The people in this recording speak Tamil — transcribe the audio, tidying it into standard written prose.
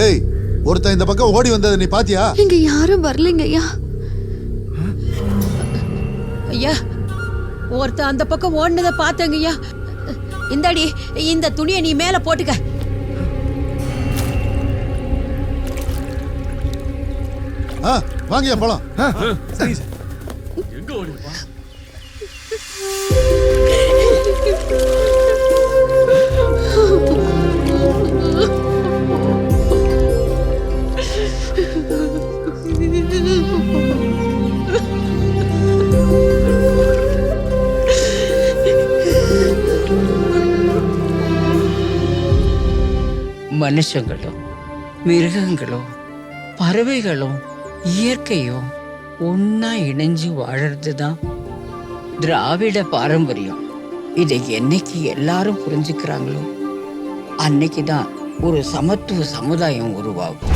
ஏய், ஒருத்தன் இந்த பக்கம் ஓடி வந்ததை நீ பாத்தியா? இங்க யாரும் வரலைங்க ஐயா. ஐயா, ஒருத்தன் அந்த பக்கம் ஓடுனதை பார்த்தங்க ஐயா. இந்தாடி, இந்த துணியை நீ மேல போட்டுக்க. வாங்கயா போலாம். எங்க ஓடிப்பா? மனுஷங்களும் மிருகங்களும் பறவைகளும் இயற்கையும் ஒன்னா இணைஞ்சு வாழறது தான் திராவிட பாரம்பரியம். இதை என்னைக்கு எல்லாரும் புரிஞ்சுக்கிறாங்களோ அன்னைக்குதான் ஒரு சமத்துவ சமுதாயம் உருவாகும்.